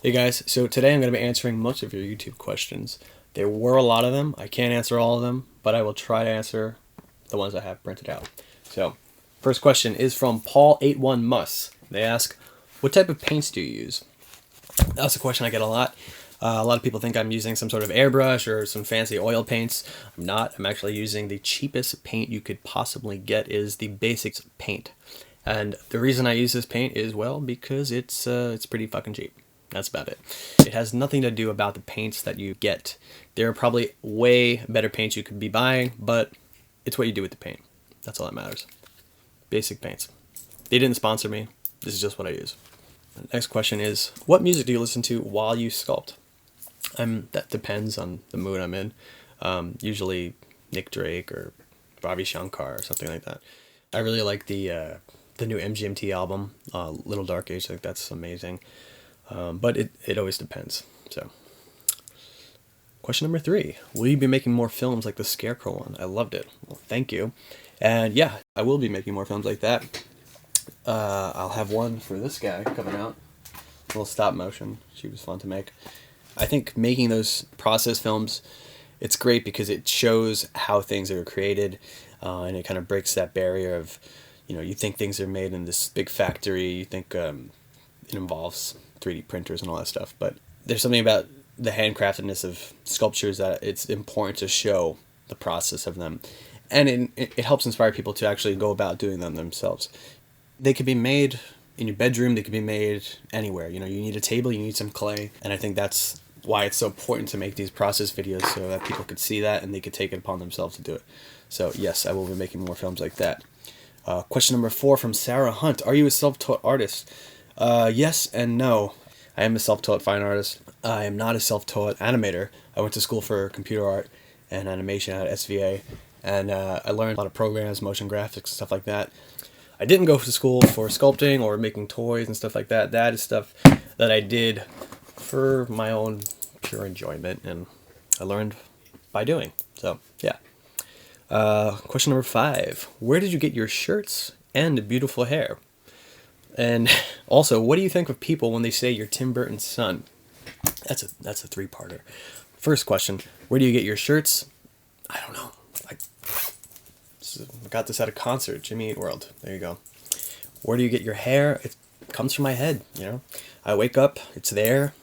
Hey guys, so today I'm going to be answering most of your YouTube questions. There were a lot of them. I can't answer all of them, but I will try to answer the ones I have printed out. So, first question is from Paul81mus. They ask, what type of paints do you use? That's a question I get a lot. A lot of people think I'm using some sort of airbrush or some fancy oil paints. I'm not. I'm actually using the cheapest paint you could possibly get is the Basics paint. And the reason I use this paint is, well, because it's pretty fucking cheap. That's about it. It has nothing to do about the paints that you get. There are probably way better paints you could be buying, but it's what you do with the paint. That's all that matters. Basic paints. They didn't sponsor me. This is just what I use. The next question is, what music do you listen to while you sculpt? That depends on the mood I'm in. Usually Nick Drake or Ravi Shankar or something like that. I really like the new MGMT album, Little Dark Age. I think that's amazing. But it always depends. So, question number 3. Will you be making more films like the Scarecrow one? I loved it. Well, thank you. And yeah, I will be making more films like that. I'll have one for this guy coming out. A little stop motion. She was fun to make. I think making those process films, it's great because it shows how things are created, and it kind of breaks that barrier of, you think things are made in this big factory. You think it involves 3D printers and all that stuff, but there's something about the handcraftedness of sculptures that it's important to show the process of them, and it helps inspire people to actually go about doing them themselves. They could be made in your bedroom, they could be made anywhere. You need a table, you need some clay, and I think that's why it's so important to make these process videos so that people could see that and they could take it upon themselves to do it. So yes, I will be making more films like that. Question number 4 from Sarah Hunt. Are you a self-taught artist? Yes and no. I am a self-taught fine artist. I am not a self-taught animator. I went to school for computer art and animation at SVA, and I learned a lot of programs, motion graphics, stuff like that. I didn't go to school for sculpting or making toys and stuff like that. That is stuff that I did for my own pure enjoyment, and I learned by doing. So, yeah. Question number 5. Where did you get your shirts and beautiful hair? And also, what do you think of people when they say you're Tim Burton's son? That's a 3-parter. First question, where do you get your shirts? I don't know. I got this at a concert, Jimmy Eat World. There you go. Where do you get your hair? It comes from my head, I wake up, it's there.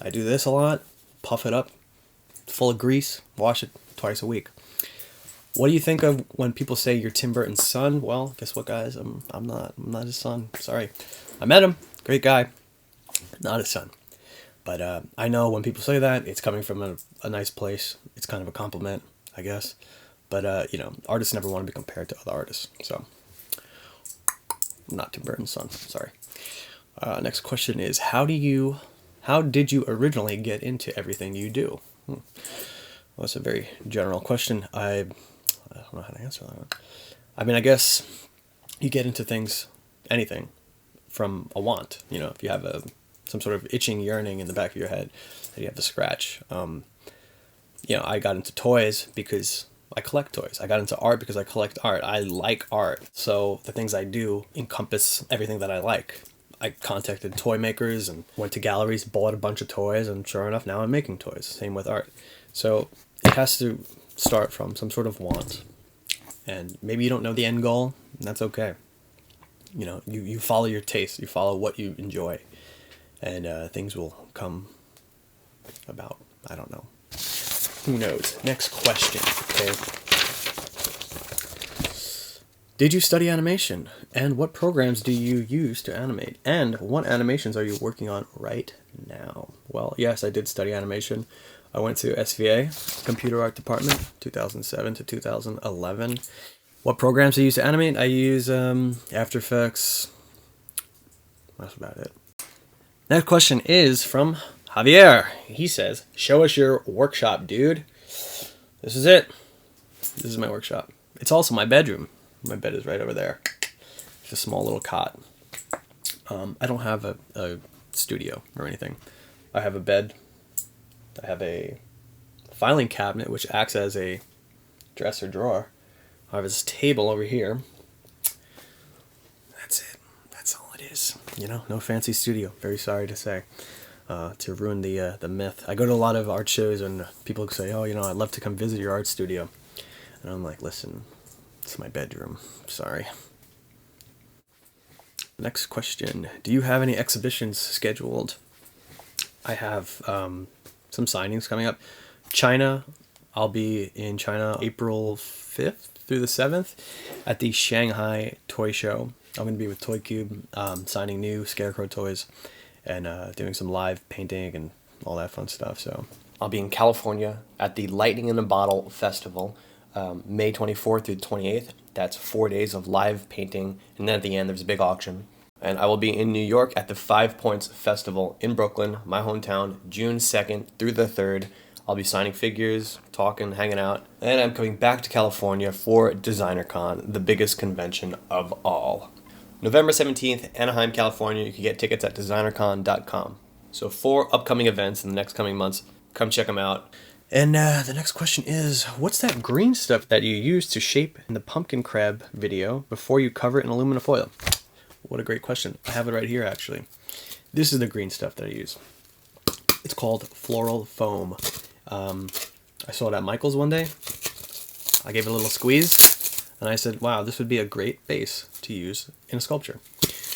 I do this a lot, puff it up, full of grease, wash it twice a week. What do you think of when people say you're Tim Burton's son? Well, guess what, guys? I'm not his son. Sorry. I met him. Great guy. Not his son. But I know when people say that, it's coming from a nice place. It's kind of a compliment, I guess. But, artists never want to be compared to other artists. So, I'm not Tim Burton's son. Sorry. Next question is, how did you originally get into everything you do? Well, that's a very general question. I don't know how to answer that one. I mean, I guess you get into anything, from a want. If you have some sort of itching yearning in the back of your head that you have to scratch. I got into toys because I collect toys. I got into art because I collect art. I like art. So the things I do encompass everything that I like. I contacted toy makers and went to galleries, bought a bunch of toys, and sure enough, now I'm making toys. Same with art. So it has to start from some sort of want. And maybe you don't know the end goal, and that's okay. You follow your taste, you follow what you enjoy, and things will come about. I don't know. Who knows? Next question, okay? Did you study animation? And what programs do you use to animate? And what animations are you working on right now? Well, yes, I did study animation. I went to SVA, Computer Art Department, 2007 to 2011. What programs I use to animate? I use After Effects. That's about it. Next question is from Javier. He says, show us your workshop, dude. This is it. This is my workshop. It's also my bedroom. My bed is right over there. It's a small little cot. I don't have a studio or anything. I have a bed. I have a filing cabinet, which acts as a dresser drawer. I have this table over here. That's it. That's all it is. you know, no fancy studio. Very sorry to say, to ruin the myth. I go to a lot of art shows and people say, oh, you know, I'd love to come visit your art studio. And I'm like, listen, it's my bedroom. Sorry. Next question. Do you have any exhibitions scheduled? I have some signings coming up. China, I'll be in China April 5th through the 7th at the Shanghai toy show. I'm going to be with ToyQube, signing new Scarecrow toys and doing some live painting and all that fun stuff. So I'll be in California at the Lightning in a Bottle Festival, May 24th through the 28th. That's 4 days of live painting, and then at the end there's a big auction. And I will be in New York at the 5 Points Festival in Brooklyn, my hometown, June 2nd through the 3rd. I'll be signing figures, talking, hanging out. And I'm coming back to California for DesignerCon, the biggest convention of all. November 17th, Anaheim, California. You can get tickets at designercon.com. So 4 upcoming events in the next coming months. Come check them out. And the next question is, what's that green stuff that you used to shape in the pumpkin crab video before you cover it in aluminum foil? What a great question. I have it right here, actually. This is the green stuff that I use. It's called floral foam. I saw it at Michael's one day. I gave it a little squeeze, and I said, wow, this would be a great base to use in a sculpture.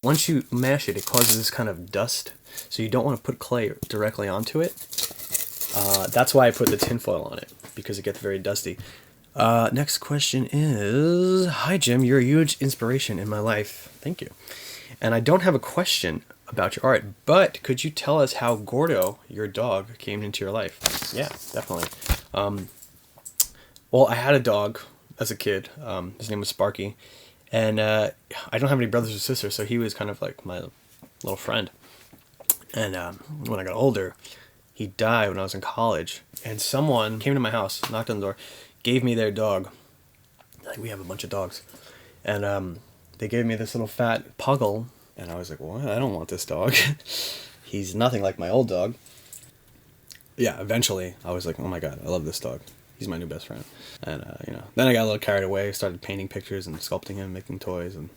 Once you mash it, it causes this kind of dust, so you don't want to put clay directly onto it. That's why I put the tinfoil on it, because it gets very dusty. Next question is, hi Jim, you're a huge inspiration in my life. Thank you. And I don't have a question about your art, but could you tell us how Gordo, your dog, came into your life? Yeah, definitely. Well, I had a dog as a kid. His name was Sparky, and I don't have any brothers or sisters, so he was kind of like my little friend. And when I got older, he died when I was in college, and someone came to my house, knocked on the door, gave me their dog. Like, we have a bunch of dogs. And they gave me this little fat puggle, and I was like, well, I don't want this dog. He's nothing like my old dog. Yeah, eventually I was like, oh my god, I love this dog. He's my new best friend. And you know, then I got a little carried away, started painting pictures and sculpting him, making toys and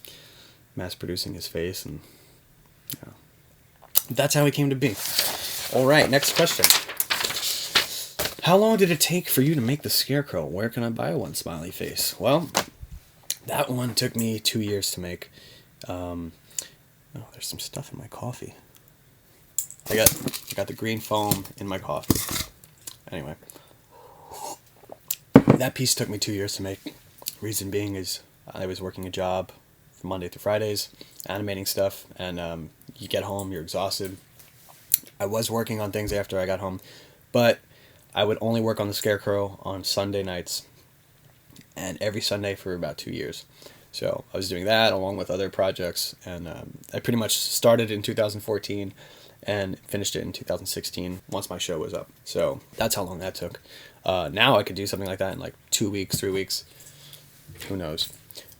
mass producing his face, and you know, that's how he came to be. All right, next question. How long did it take for you to make the Scarecrow? Where can I buy one? Smiley face. Well, that one took me 2 years to make. Oh, there's some stuff in my coffee. I got the green foam in my coffee. Anyway, that piece took me 2 years to make. Reason being is I was working a job from Monday to Fridays, animating stuff, and you get home, you're exhausted. I was working on things after I got home, but I would only work on the Scarecrow on Sunday nights, and every Sunday for about 2 years. So I was doing that along with other projects, and I pretty much started in 2014 and finished it in 2016 once my show was up. So that's how long that took. Now I could do something like that in like 2 weeks, 3 weeks, who knows.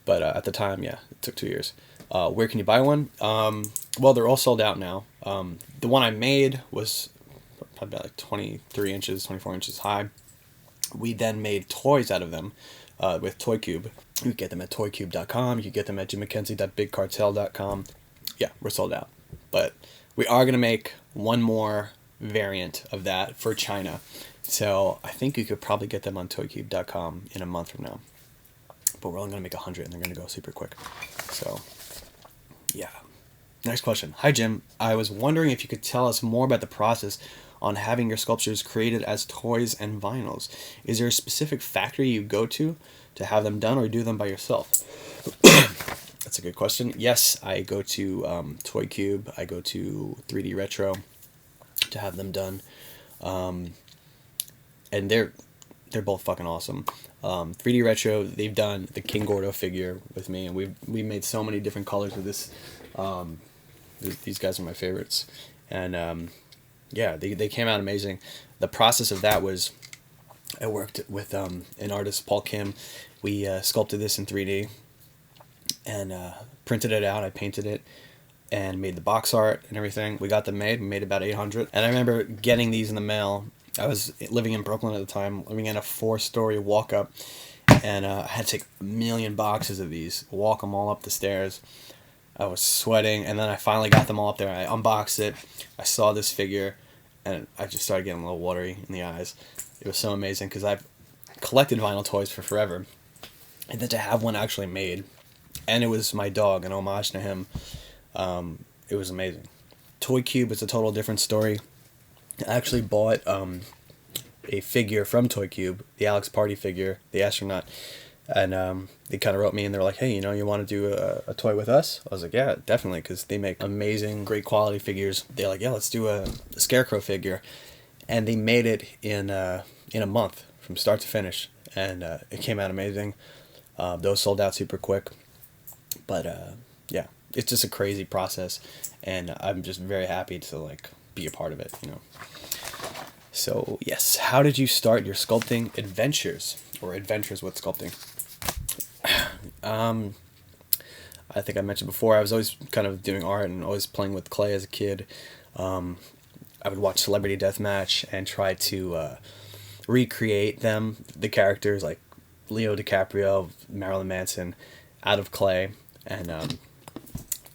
But at the time, yeah, it took 2 years. Where can you buy one? Well, they're all sold out now. The one I made was probably about like 23 inches, 24 inches high. We then made toys out of them with ToyQube. You can get them at ToyQube.com. You can get them at jmmckenzie.bigcartel.com. Yeah, we're sold out. But we are going to make one more variant of that for China. So I think you could probably get them on ToyQube.com in a month from now. But we're only going to make 100 and they're going to go super quick. So, yeah. Next question. Hi, Jim. I was wondering if you could tell us more about the process on having your sculptures created as toys and vinyls. Is there a specific factory you go to have them done, or do them by yourself? That's a good question. Yes, I go to ToyQube. I go to 3D Retro to have them done. And they're both fucking awesome. 3D Retro, they've done the King Gordo figure with me, and we made so many different colors with this. These guys are my favorites, and yeah, they came out amazing. The process of that was, I worked with an artist, Paul Kim. We sculpted this in 3D and printed it out. I painted it and made the box art and everything. We got them made. We made about 800. And I remember getting these in the mail. I was living in Brooklyn at the time, living in a 4-story walk-up, and I had to take 1 million boxes of these, walk them all up the stairs. I was sweating, and then I finally got them all up there. I unboxed it. I saw this figure, and I just started getting a little watery in the eyes. It was so amazing because I've collected vinyl toys for forever, and then to have one actually made, and it was my dog, an homage to him. It was amazing. ToyQube is a total different story. I actually bought a figure from ToyQube, the Alex Party figure, the astronaut, and they kind of wrote me and they're like, hey, you want to do a toy with us? I was like, yeah, definitely, because they make amazing, great quality figures. They're like, yeah, let's do a Scarecrow figure, and they made it in a month from start to finish, and it came out amazing. Those sold out super quick, but yeah, it's just a crazy process, and I'm just very happy to like be a part of it. So yes, how did you start your sculpting adventures or adventures with sculpting? I think I mentioned before, I was always kind of doing art and always playing with clay as a kid. I would watch Celebrity Deathmatch and try to recreate the characters like Leo DiCaprio, Marilyn Manson, out of clay, and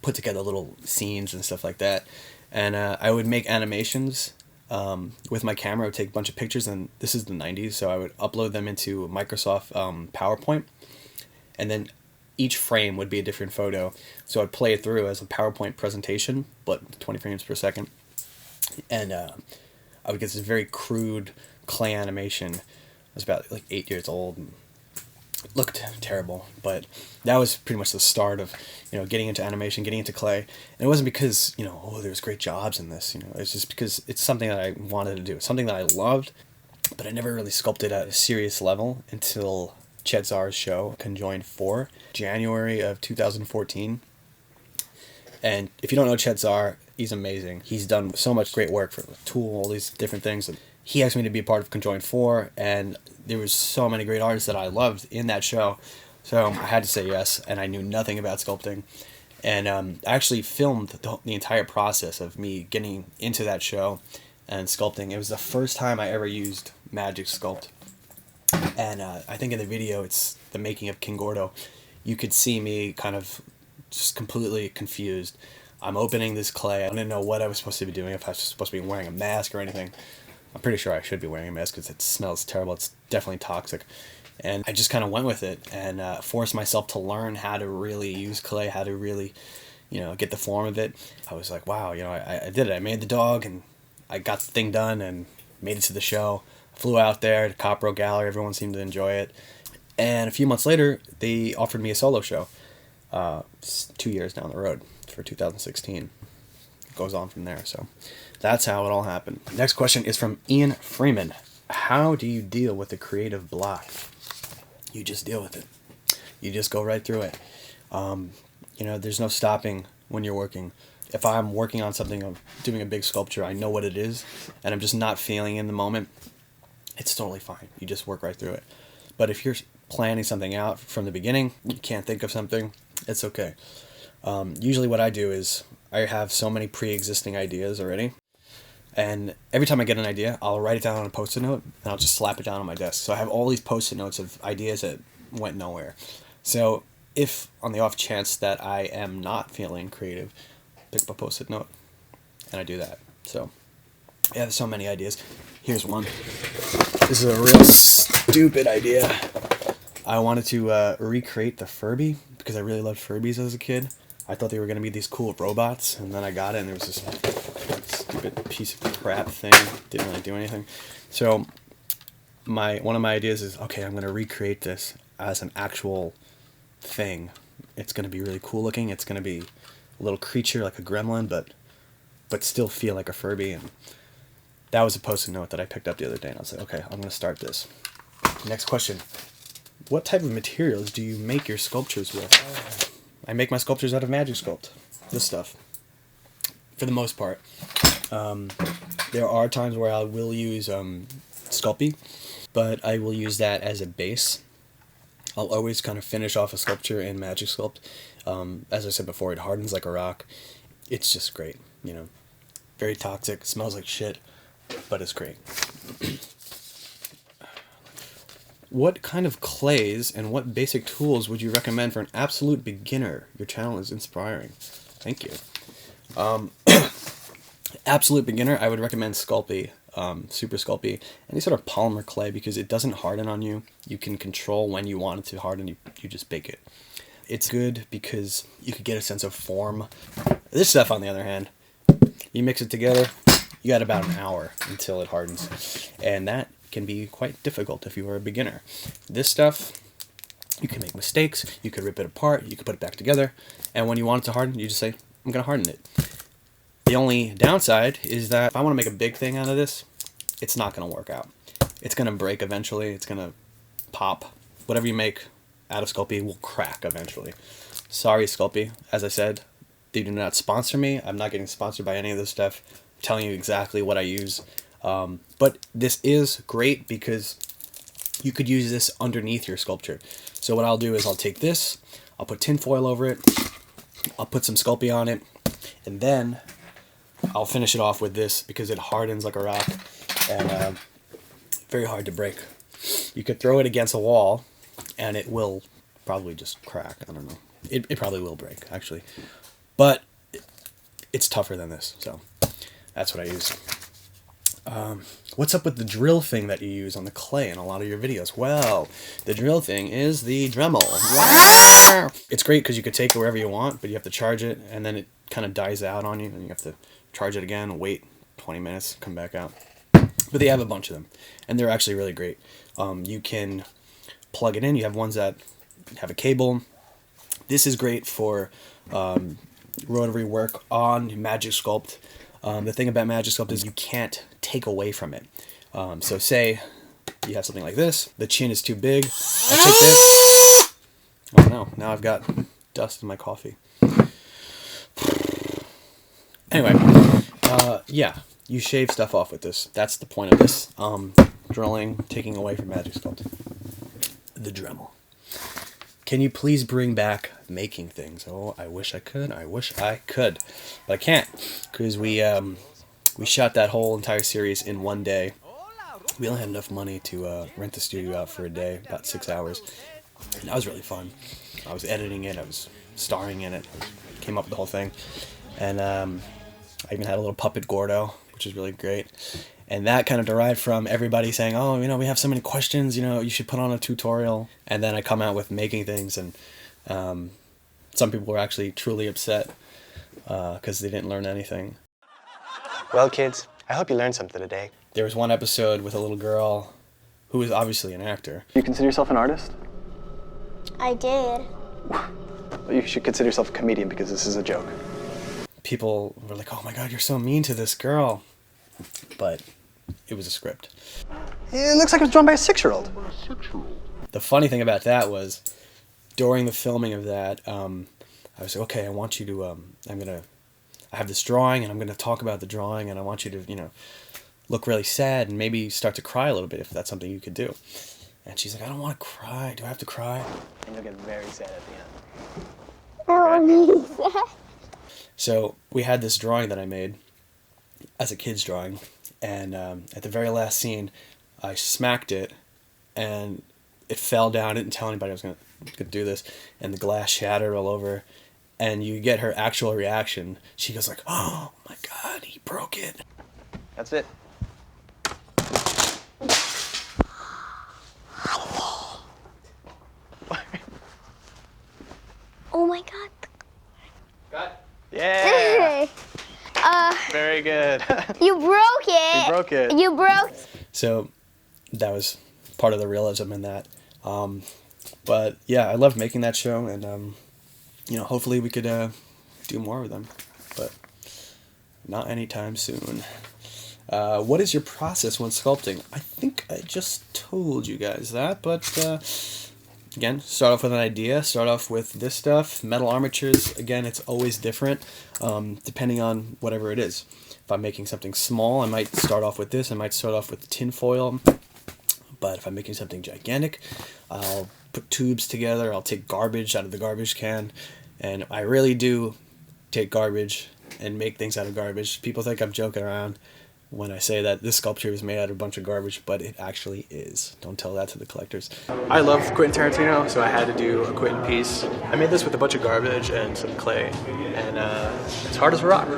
put together little scenes and stuff like that. And I would make animations with my camera. I would take a bunch of pictures, and this is the 90s, so I would upload them into Microsoft PowerPoint, and then each frame would be a different photo. So I'd play it through as a PowerPoint presentation, but 20 frames per second. And I would get this very crude clay animation. I was about like 8 years old, and it looked terrible, but that was pretty much the start of getting into animation, getting into clay. And it wasn't because there's great jobs in this. It's just because it's something that I wanted to do. It's something that I loved, but I never really sculpted at a serious level until Chet Zar's show, Conjoined 4, January of 2014. And if you don't know Chet Zar, he's amazing. He's done so much great work for Tool, all these different things. He asked me to be a part of Conjoined 4, and there was so many great artists that I loved in that show. So I had to say yes, and I knew nothing about sculpting. And I actually filmed the entire process of me getting into that show and sculpting. It was the first time I ever used Magic Sculpt. And I think in the video, it's the making of King Gordo, you could see me kind of just completely confused. I'm opening this clay. I didn't know what I was supposed to be doing, if I was supposed to be wearing a mask or anything. I'm pretty sure I should be wearing a mask because it smells terrible. It's definitely toxic. And I just kind of went with it and forced myself to learn how to really use clay, how to really, get the form of it. I was like, wow, I did it. I made the dog, and I got the thing done and made it to the show. Flew out there to Copro Gallery. Everyone seemed to enjoy it. And a few months later, they offered me a solo show 2 years down the road for 2016. It goes on from there. So that's how it all happened. Next question is from Ian Freeman. How do you deal with the creative block? You just deal with it. You just go right through it. There's no stopping when you're working. If I'm working on something, I'm doing a big sculpture, I know what it is, and I'm just not feeling in the moment, it's totally fine. You just work right through it. But if you're planning something out from the beginning, you can't think of something, it's okay. Usually what I do is I have so many pre-existing ideas already, and every time I get an idea, I'll write it down on a Post-it note, and I'll just slap it down on my desk. So I have all these Post-it notes of ideas that went nowhere. So if on the off chance that I am not feeling creative, pick up a Post-it note, and I do that. So yeah, there's so many ideas. Here's one. This is a real stupid idea. I wanted to recreate the Furby because I really loved Furbies as a kid. I thought they were going to be these cool robots, and then I got it, and there was this stupid piece of crap thing. Didn't really do anything. So one of my ideas is, okay, I'm going to recreate this as an actual thing. It's going to be really cool looking. It's going to be a little creature like a gremlin, but still feel like a Furby. And that was a Post-it note that I picked up the other day, and I was like, okay, I'm going to start this. Next question. What type of materials do you make your sculptures with? I make my sculptures out of Magic Sculpt. This stuff. For the most part. There are times where I will use Sculpey, but I will use that as a base. I'll always kind of finish off a sculpture in Magic Sculpt. As I said before, it hardens like a rock. It's just great, Very toxic, smells like shit, but it's great. What kind of clays and what basic tools would you recommend for an absolute beginner? Your channel is inspiring. Thank you. Absolute beginner, I would recommend Sculpey, Super Sculpey, any sort of polymer clay, because it doesn't harden on you. You can control when you want it to harden, you just bake it. It's good because you could get a sense of form. This stuff, on the other hand, you mix it together, you got about an hour until it hardens. And that can be quite difficult if you are a beginner. This stuff, you can make mistakes, you could rip it apart, you could put it back together, and when you want it to harden, you just say, I'm going to harden it. The only downside is that if I want to make a big thing out of this, it's not going to work out. It's going to break eventually, it's going to pop. Whatever you make out of Sculpey will crack eventually. Sorry, Sculpey. As I said, they do not sponsor me. I'm not getting sponsored by any of this stuff. I'm telling you exactly what I use. But this is great because you could use this underneath your sculpture. So what I'll do is I'll take this, I'll put tin foil over it, I'll put some Sculpey on it, and then I'll finish it off with this because it hardens like a rock and very hard to break. You could throw it against a wall and it will probably just crack. I don't know. It probably will break, actually. But it's tougher than this, so that's what I use. What's up with the drill thing that you use on the clay in a lot of your videos? Well, the drill thing is the Dremel. It's great because you could take it wherever you want, but you have to charge it, and then it kind of dies out on you, and you have to charge it again, wait 20 minutes, come back out. But they have a bunch of them, and they're actually really great. You can plug it in. You have ones that have a cable. This is great for rotary work on Magic Sculpt. The thing about Magic Sculpt is you can't take away from it. So say you have something like this, the chin is too big, I take this, oh no, now I've got dust in my coffee. Anyway, yeah, you shave stuff off with this. That's the point of this. Drilling, taking away from Magic Sculpt. The Dremel. Can you please bring back making things? Oh, I wish I could. I wish I could. But I can't, because we shot that whole entire series in one day. We only had enough money to rent the studio out for a day, about 6 hours. And that was really fun. I was editing it. I was starring in it. Came up with the whole thing. And I even had a little puppet Gordo, which is really great. And that kind of derived from everybody saying, oh, you know, we have so many questions, you know, you should put on a tutorial. And then I come out with making things, and some people were actually truly upset because they didn't learn anything. Well, kids, I hope you learned something today. There was one episode with a little girl who was obviously an actor. You consider yourself an artist? I did. Well, you should consider yourself a comedian because this is a joke. People were like, oh my God, you're so mean to this girl. But it was a script. It looks like it was drawn by a 6-year-old. The funny thing about that was, during the filming of that, I was like, okay, I want you to, I have this drawing, and I'm going to talk about the drawing, and I want you to, you know, look really sad and maybe start to cry a little bit if that's something you could do. And she's like, I don't want to cry. Do I have to cry? And you'll get very sad at the end. Oh, So we had this drawing that I made as a kid's drawing, and at the very last scene, I smacked it, and it fell down. I didn't tell anybody I was going to do this, and the glass shattered all over, and you get her actual reaction. She goes like, oh my God, he broke it. That's it. oh my God. Got it? Yeah. Very good. You broke it. You broke it. You broke. So that was part of the realism in that. But yeah, I loved making that show, and you know, hopefully we could do more of them, but not anytime soon. What is your process when sculpting? I think I just told you guys that, but again, start off with an idea, start off with this stuff, metal armatures. Again, it's always different depending on whatever it is. If I'm making something small, I might start off with this, I might start off with tin foil, but if I'm making something gigantic, I'll put tubes together, I'll take garbage out of the garbage can, and I really do take garbage and make things out of garbage. People think I'm joking around. when I say that this sculpture is made out of a bunch of garbage, but it actually is. Don't tell that to the collectors. I love Quentin Tarantino, so I had to do a Quentin piece. I made this with a bunch of garbage and some clay, and it's hard as a rock.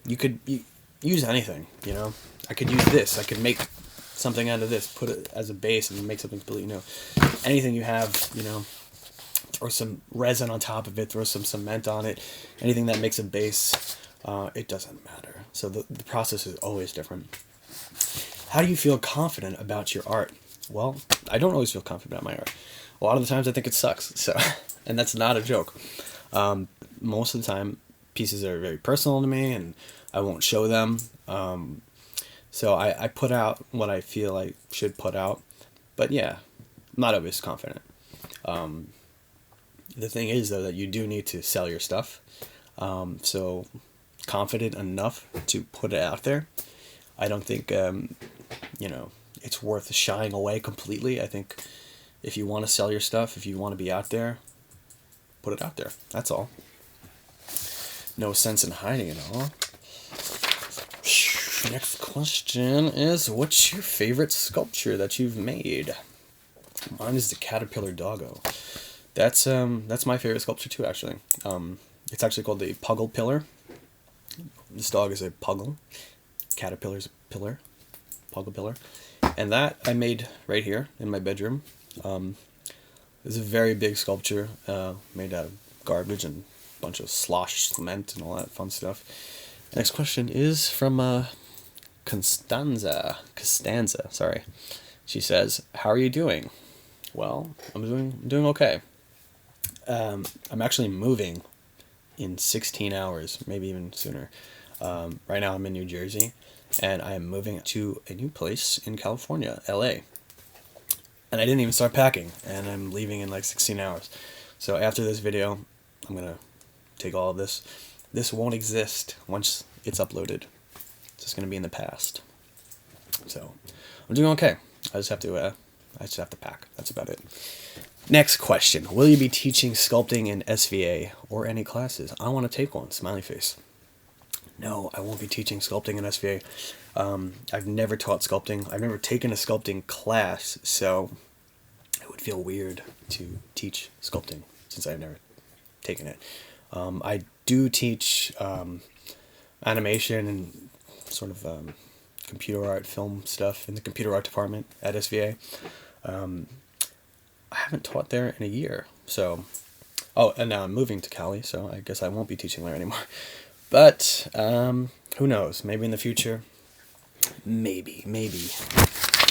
You could use anything, you know? I could use this. I could make something out of this, put it as a base, and make something completely new. Anything you have, you know, throw some resin on top of it, throw some cement on it, anything that makes a base, it doesn't matter. So the process is always different. How do you feel confident about your art? Well, I don't always feel confident about my art. A lot of the times I think it sucks, so, and that's not a joke. Most of the time, pieces are very personal to me, and I won't show them. So I put out what I feel I should put out. But yeah, I'm not always confident. The thing is, though, that you do need to sell your stuff. So confident enough to put it out there. I don't think, you know, it's worth shying away completely. I think if you want to sell your stuff, if you want to be out there, put it out there. That's all. No sense in hiding it all. Next question is, what's your favorite sculpture that you've made? Mine is the caterpillar doggo. That's my favorite sculpture too, actually. It's actually called the Puggle Pillar. This dog is a puggle. Caterpillar's a pillar. Puggle Pillar. And that I made right here in my bedroom. It's a very big sculpture made out of garbage and a bunch of sloshed cement and all that fun stuff. Next question is from Costanza, sorry. She says, "How are you doing?" Well, I'm doing okay. I'm actually moving in 16 hours, maybe even sooner. Right now I'm in New Jersey, and I am moving to a new place in California, LA. And I didn't even start packing, and I'm leaving in like 16 hours. So after this video, I'm gonna take all of this. This won't exist once it's uploaded. It's just gonna be in the past. So I'm doing okay. I just have to pack. That's about it. Next question: will you be teaching sculpting in SVA or any classes? I want to take one. Smiley face. No, I won't be teaching sculpting in SVA. I've never taught sculpting. I've never taken a sculpting class, so it would feel weird to teach sculpting since I've never taken it. I do teach animation and sort of computer art, film stuff in the computer art department at SVA. I haven't taught there in a year, so... Oh, and now I'm moving to Cali, so I guess I won't be teaching there anymore. But, who knows? Maybe in the future. Maybe.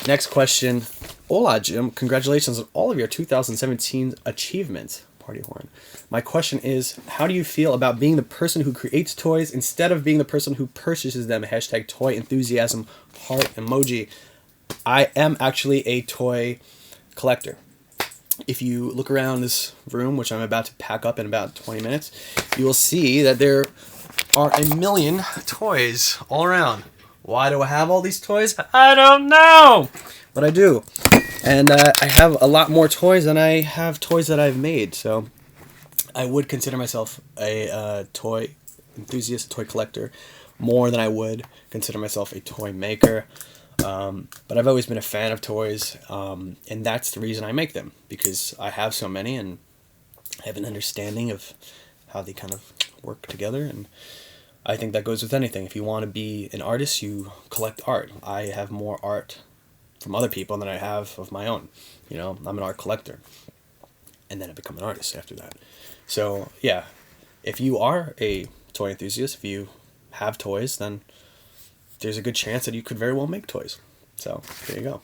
Next question. Hola, Jim. Congratulations on all of your 2017 achievements. Party horn. My question is, how do you feel about being the person who creates toys instead of being the person who purchases them? Hashtag toy enthusiasm, heart emoji. I am actually a toy collector. If you look around this room, which I'm about to pack up in about 20 minutes, you will see that there are a million toys all around. Why do I have all these toys? I don't know! But I do. And I have a lot more toys than I have toys that I've made. So I would consider myself a toy enthusiast, toy collector, more than I would consider myself a toy maker. But I've always been a fan of toys, and that's the reason I make them, because I have so many and I have an understanding of how they kind of work together, and I think that goes with anything. If you want to be an artist, you collect art. I have more art from other people than I have of my own. You know, I'm an art collector, and then I become an artist after that. So, yeah, if you are a toy enthusiast, if you have toys, then there's a good chance that you could very well make toys. So, there you go.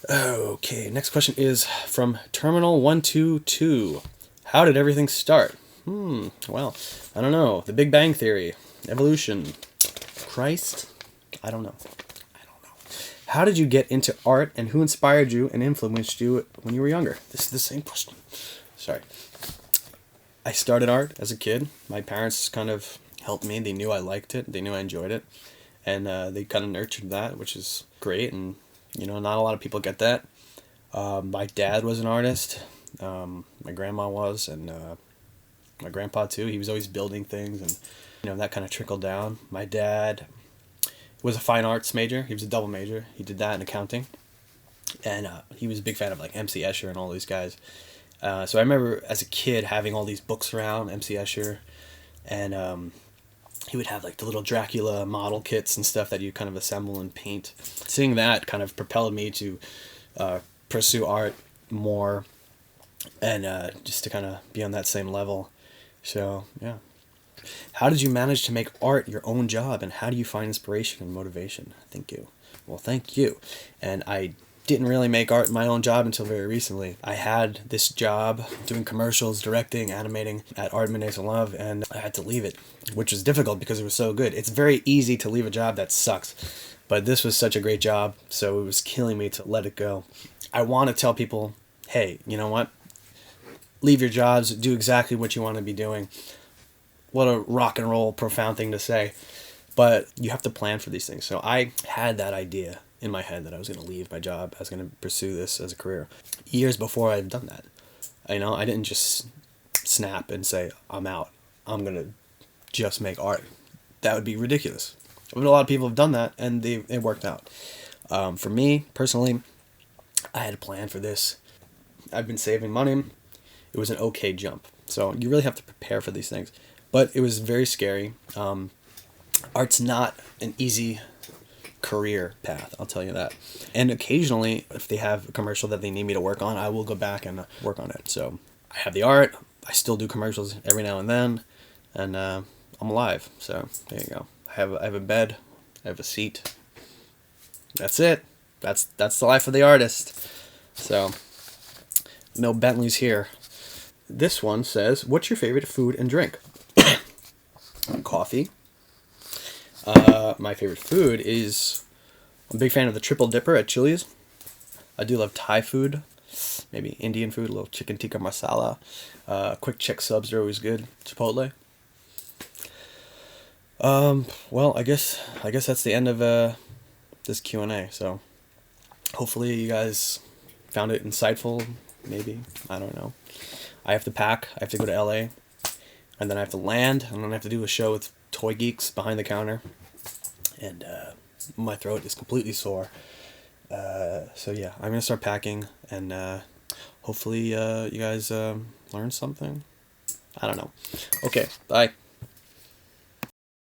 Okay, next question is from Terminal122. How did everything start? Well, I don't know. The Big Bang Theory. Evolution. Christ? I don't know. How did you get into art, and who inspired you and influenced you when you were younger? This is the same question. Sorry. I started art as a kid. My parents kind of helped me. They knew I liked it. They knew I enjoyed it. And they kind of nurtured that, which is great. And, you know, not a lot of people get that. My dad was an artist. My grandma was, and my grandpa too. He was always building things, and, you know, that kind of trickled down. My dad was a fine arts major. He was a double major. He did that in accounting. And he was a big fan of like MC Escher and all these guys. So I remember as a kid having all these books around, MC Escher, and he would have like the little Dracula model kits and stuff that you kind of assemble and paint. Seeing that kind of propelled me to pursue art more, and just to kind of be on that same level. So yeah. How did you manage to make art your own job, and how do you find inspiration and motivation? Thank you. Well, thank you. And I didn't really make art my own job until very recently. I had this job doing commercials, directing, animating at Art Minutes of Love, and I had to leave it, which was difficult because it was so good. It's very easy to leave a job that sucks, but this was such a great job, so it was killing me to let it go. I want to tell people, hey, you know what? Leave your jobs, do exactly what you want to be doing. What a rock and roll, profound thing to say. But you have to plan for these things. So I had that idea in my head that I was going to leave my job. I was going to pursue this as a career. Years before I'd done that. I didn't just snap and say, I'm out. I'm going to just make art. That would be ridiculous. But a lot of people have done that, and it worked out. For me, personally, I had a plan for this. I've been saving money. It was an okay jump. So you really have to prepare for these things. But it was very scary. Art's not an easy career path, I'll tell you that. And occasionally, if they have a commercial that they need me to work on, I will go back and work on it. So I have the art. I still do commercials every now and then. And I'm alive. So there you go. I have a bed. I have a seat. That's it. That's the life of the artist. So no Bentleys here. This one says, what's your favorite food and drink? Coffee. My favorite food is, I'm a big fan of the triple dipper at Chili's. I do love Thai food, maybe Indian food, a little chicken tikka masala. Quick check subs are always good. Chipotle. Well, I guess that's the end of this Q&A. So hopefully you guys found it insightful. Maybe, I don't know. I have to pack. I have to go to LA, and then I have to land, and then I have to do a show with toy geeks behind the counter, and my throat is completely sore. So yeah, I'm gonna start packing, and hopefully you guys learn something. I don't know. Okay, bye.